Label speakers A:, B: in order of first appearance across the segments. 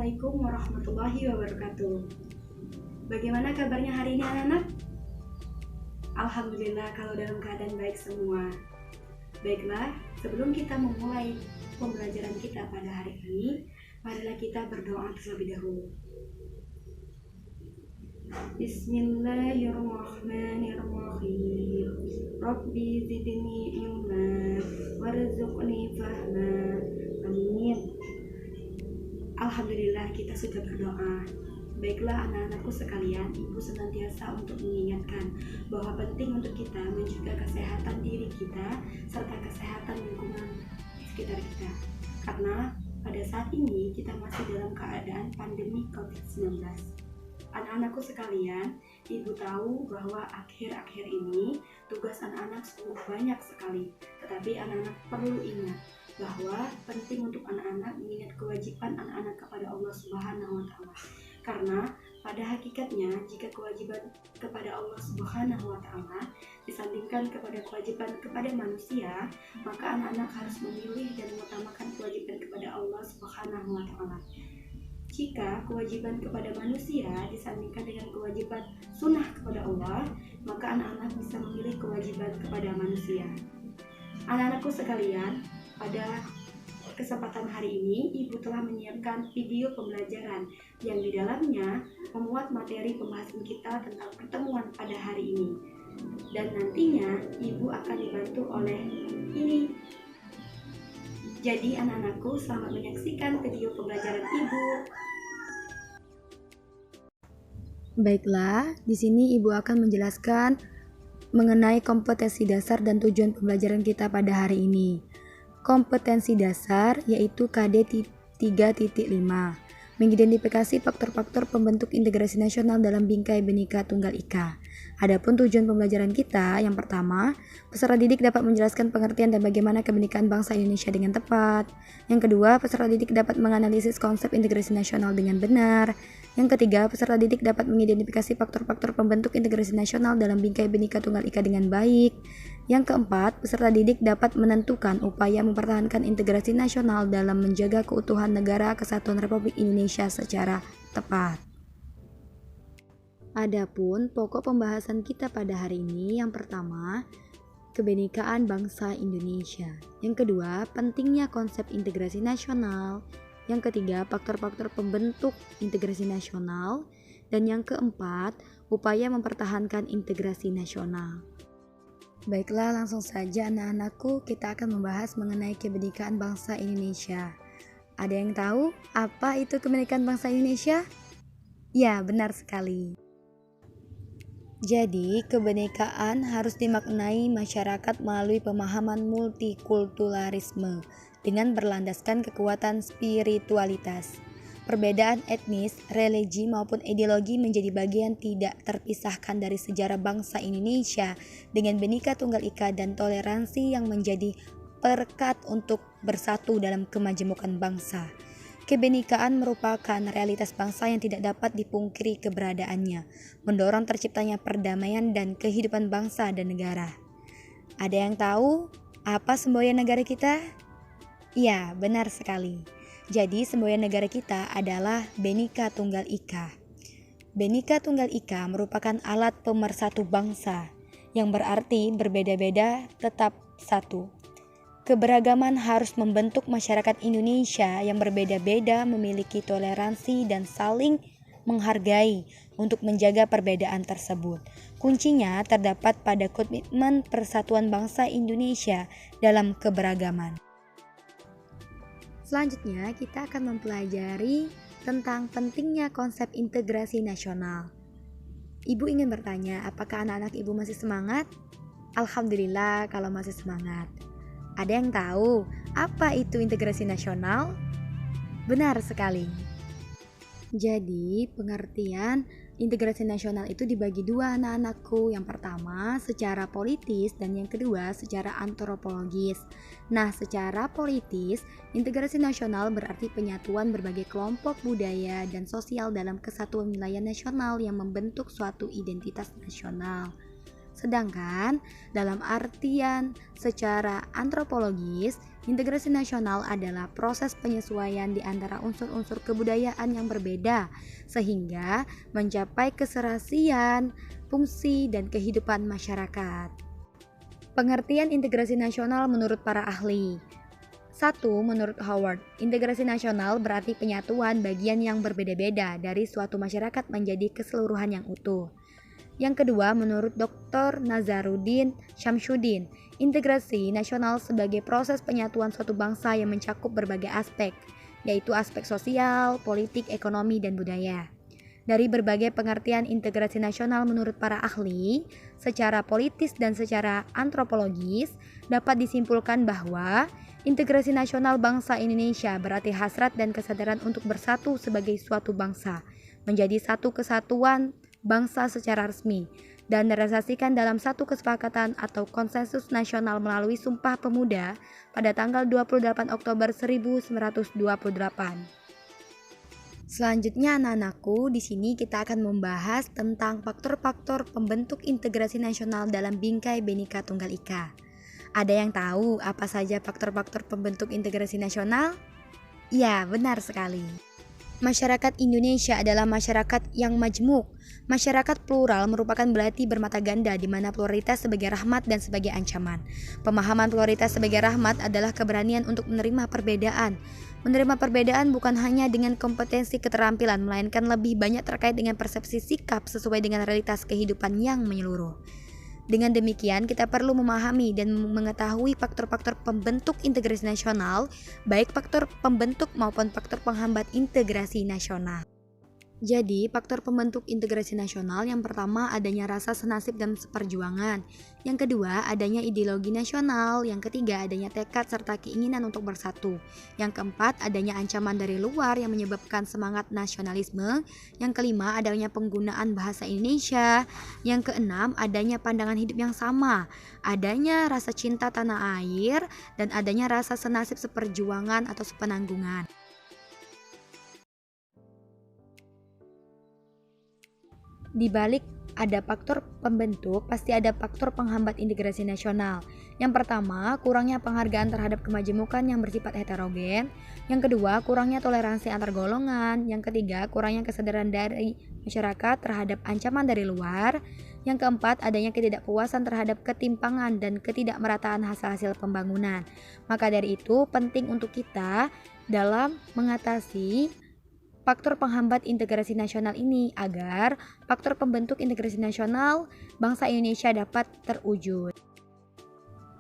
A: Assalamualaikum warahmatullahi wabarakatuh. Bagaimana kabarnya hari ini anak-anak? Alhamdulillah kalau dalam keadaan baik semua. Baiklah, sebelum kita memulai pembelajaran kita pada hari ini, marilah kita berdoa terlebih dahulu. Bismillahirrahmanirrahim. Rabbi zidni ilma warzuqni fahma. Amin. Alhamdulillah kita sudah berdoa. Baiklah anak-anakku sekalian, ibu senantiasa untuk mengingatkan bahwa penting untuk kita menjaga kesehatan diri kita serta kesehatan lingkungan sekitar kita. Karena pada saat ini kita masih dalam keadaan pandemi COVID-19. Anak-anakku sekalian, ibu tahu bahwa akhir-akhir ini tugas anak-anak sungguh banyak sekali. Tetapi anak-anak perlu ingat bahwa penting untuk anak-anak mengingat kewajiban anak-anak kepada Allah Subhanahu wa Ta'ala. Karena pada hakikatnya jika kewajiban kepada Allah Subhanahu wa Ta'ala disandingkan kepada kewajiban kepada manusia, maka anak-anak harus memilih dan mengutamakan kewajiban kepada Allah Subhanahu wa Ta'ala. Jika kewajiban kepada manusia disandingkan dengan kewajiban sunnah kepada Allah, maka anak-anak bisa memilih kewajiban kepada manusia. Anak-anakku sekalian, pada kesempatan hari ini, ibu telah menyiapkan video pembelajaran yang di dalamnya memuat materi pembahasan kita tentang pertemuan pada hari ini. Dan nantinya, ibu akan dibantu oleh ini. Jadi anak-anakku, selamat menyaksikan video pembelajaran ibu.
B: Baiklah, di sini ibu akan menjelaskan mengenai kompetensi dasar dan tujuan pembelajaran kita pada hari ini. Kompetensi dasar yaitu KD 3.5, mengidentifikasi faktor-faktor pembentuk integrasi nasional dalam bingkai Bhinneka Tunggal Ika. Adapun tujuan pembelajaran kita, yang pertama, peserta didik dapat menjelaskan pengertian dan bagaimana kebinekaan bangsa Indonesia dengan tepat. Yang kedua, peserta didik dapat menganalisis konsep integrasi nasional dengan benar. Yang ketiga, peserta didik dapat mengidentifikasi faktor-faktor pembentuk integrasi nasional dalam bingkai Bhinneka Tunggal Ika dengan baik. Yang keempat, peserta didik dapat menentukan upaya mempertahankan integrasi nasional dalam menjaga keutuhan negara kesatuan Republik Indonesia secara tepat. Adapun pokok pembahasan kita pada hari ini, yang pertama, kebinekaan bangsa Indonesia. Yang kedua, pentingnya konsep integrasi nasional. Yang ketiga, faktor-faktor pembentuk integrasi nasional. Dan yang keempat, upaya mempertahankan integrasi nasional. Baiklah, langsung saja anak-anakku, kita akan membahas mengenai kebinekaan bangsa Indonesia. Ada yang tahu apa itu kebinekaan bangsa Indonesia? Ya, benar sekali. Jadi, kebinekaan harus dimaknai masyarakat melalui pemahaman multikulturalisme dengan berlandaskan kekuatan spiritualitas. Perbedaan etnis, religi maupun ideologi menjadi bagian tidak terpisahkan dari sejarah bangsa Indonesia dengan Bhinneka Tunggal Ika dan toleransi yang menjadi perekat untuk bersatu dalam kemajemukan bangsa. Kebinekaan merupakan realitas bangsa yang tidak dapat dipungkiri keberadaannya, mendorong terciptanya perdamaian dan kehidupan bangsa dan negara. Ada yang tahu apa semboyan negara kita? Ya, benar sekali. Jadi semboyan negara kita adalah Bhinneka Tunggal Ika. Bhinneka Tunggal Ika merupakan alat pemersatu bangsa, yang berarti berbeda-beda tetap satu. Keberagaman harus membentuk masyarakat Indonesia yang berbeda-beda memiliki toleransi dan saling menghargai untuk menjaga perbedaan tersebut. Kuncinya terdapat pada komitmen persatuan bangsa Indonesia dalam keberagaman. Selanjutnya, kita akan mempelajari tentang pentingnya konsep integrasi nasional. Ibu ingin bertanya, apakah anak-anak ibu masih semangat? Alhamdulillah kalau masih semangat. Ada yang tahu apa itu integrasi nasional? Benar sekali. Jadi, pengertian integrasi nasional itu dibagi dua anak-anakku. Yang pertama secara politis dan yang kedua secara antropologis. Nah, secara politis, integrasi nasional berarti penyatuan berbagai kelompok budaya dan sosial dalam kesatuan wilayah nasional yang membentuk suatu identitas nasional. Sedangkan dalam artian secara antropologis, integrasi nasional adalah proses penyesuaian di antara unsur-unsur kebudayaan yang berbeda sehingga mencapai keserasian, fungsi, dan kehidupan masyarakat. Pengertian integrasi nasional menurut para ahli. 1. Menurut Howard, integrasi nasional berarti penyatuan bagian yang berbeda-beda dari suatu masyarakat menjadi keseluruhan yang utuh. Yang kedua, menurut Dr. Nazaruddin Syamsuddin, integrasi nasional sebagai proses penyatuan suatu bangsa yang mencakup berbagai aspek, yaitu aspek sosial, politik, ekonomi, dan budaya. Dari berbagai pengertian integrasi nasional menurut para ahli, secara politis dan secara antropologis, dapat disimpulkan bahwa integrasi nasional bangsa Indonesia berarti hasrat dan kesadaran untuk bersatu sebagai suatu bangsa, menjadi satu kesatuan bangsa secara resmi, dan direalisasikan dalam satu kesepakatan atau konsensus nasional melalui Sumpah Pemuda pada tanggal 28 Oktober 1928. Selanjutnya anak-anakku, di sini kita akan membahas tentang faktor-faktor pembentuk integrasi nasional dalam bingkai Bhinneka Tunggal Ika. Ada yang tahu apa saja faktor-faktor pembentuk integrasi nasional? Ya, benar sekali. Masyarakat Indonesia adalah masyarakat yang majmuk. Masyarakat plural merupakan belati bermata ganda di mana pluralitas sebagai rahmat dan sebagai ancaman. Pemahaman pluralitas sebagai rahmat adalah keberanian untuk menerima perbedaan. Menerima perbedaan bukan hanya dengan kompetensi keterampilan, melainkan lebih banyak terkait dengan persepsi sikap sesuai dengan realitas kehidupan yang menyeluruh. Dengan demikian, kita perlu memahami dan mengetahui faktor-faktor pembentuk integrasi nasional, baik faktor pembentuk maupun faktor penghambat integrasi nasional. Jadi, faktor pembentuk integrasi nasional yang pertama adanya rasa senasib dan seperjuangan. Yang kedua, adanya ideologi nasional. Yang ketiga, adanya tekad serta keinginan untuk bersatu. Yang keempat, adanya ancaman dari luar yang menyebabkan semangat nasionalisme. Yang kelima, adanya penggunaan bahasa Indonesia. Yang keenam, adanya pandangan hidup yang sama. Adanya rasa cinta tanah air dan adanya rasa senasib seperjuangan atau sepenanggungan. Di balik ada faktor pembentuk, pasti ada faktor penghambat integrasi nasional. Yang pertama, kurangnya penghargaan terhadap kemajemukan yang bersifat heterogen. Yang kedua, kurangnya toleransi antar golongan. Yang ketiga, kurangnya kesadaran dari masyarakat terhadap ancaman dari luar. Yang keempat, adanya ketidakpuasan terhadap ketimpangan dan ketidakmerataan hasil-hasil pembangunan. Maka dari itu, penting untuk kita dalam mengatasi faktor penghambat integrasi nasional ini agar faktor pembentuk integrasi nasional bangsa Indonesia dapat terwujud.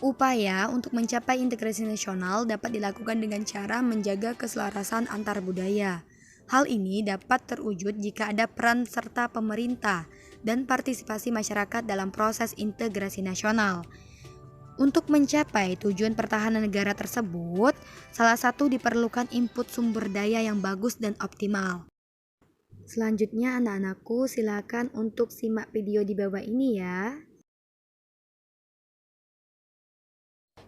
B: Upaya untuk mencapai integrasi nasional dapat dilakukan dengan cara menjaga keselarasan antar budaya. Hal ini dapat terwujud jika ada peran serta pemerintah dan partisipasi masyarakat dalam proses integrasi nasional. Untuk mencapai tujuan pertahanan negara tersebut, salah satu diperlukan input sumber daya yang bagus dan optimal. Selanjutnya anak-anakku silakan untuk simak video di bawah ini ya.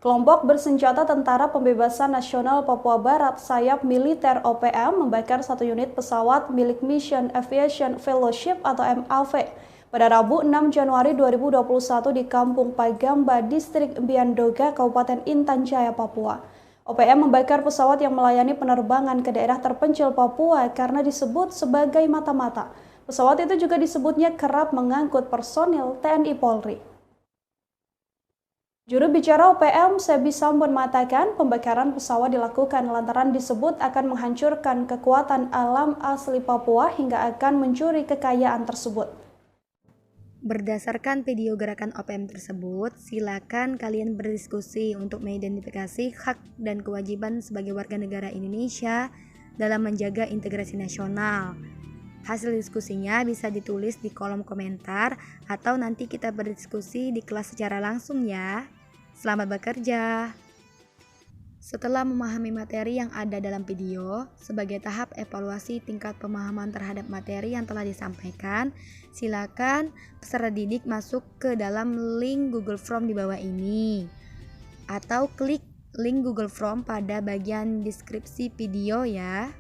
C: Kelompok bersenjata Tentara Pembebasan Nasional Papua Barat Sayap Militer OPM membakar satu unit pesawat milik Mission Aviation Fellowship atau MAV pada Rabu 6 Januari 2021 di Kampung Pagamba, Distrik Biandoga, Kabupaten Intan Jaya, Papua. OPM membakar pesawat yang melayani penerbangan ke daerah terpencil Papua karena disebut sebagai mata-mata. Pesawat itu juga disebutnya kerap mengangkut personil TNI Polri. Juru bicara OPM, Sebi Sambon, mengatakan pembakaran pesawat dilakukan lantaran disebut akan menghancurkan kekuatan alam asli Papua hingga akan mencuri kekayaan tersebut.
B: Berdasarkan video gerakan OPM tersebut, silakan kalian berdiskusi untuk mengidentifikasi hak dan kewajiban sebagai warga negara Indonesia dalam menjaga integrasi nasional. Hasil diskusinya bisa ditulis di kolom komentar atau nanti kita berdiskusi di kelas secara langsung ya. Selamat bekerja! Setelah memahami materi yang ada dalam video, sebagai tahap evaluasi tingkat pemahaman terhadap materi yang telah disampaikan, silakan peserta didik masuk ke dalam link Google Form di bawah ini, atau klik link Google Form pada bagian deskripsi video ya.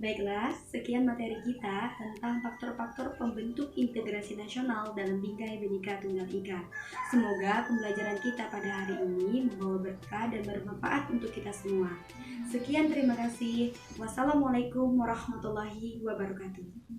A: Baiklah, sekian materi kita tentang faktor-faktor pembentuk integrasi nasional dalam Bingkai Bhinneka Tunggal Ika. Semoga pembelajaran kita pada hari ini membawa berkah dan bermanfaat untuk kita semua. Sekian, terima kasih. Wassalamualaikum warahmatullahi wabarakatuh.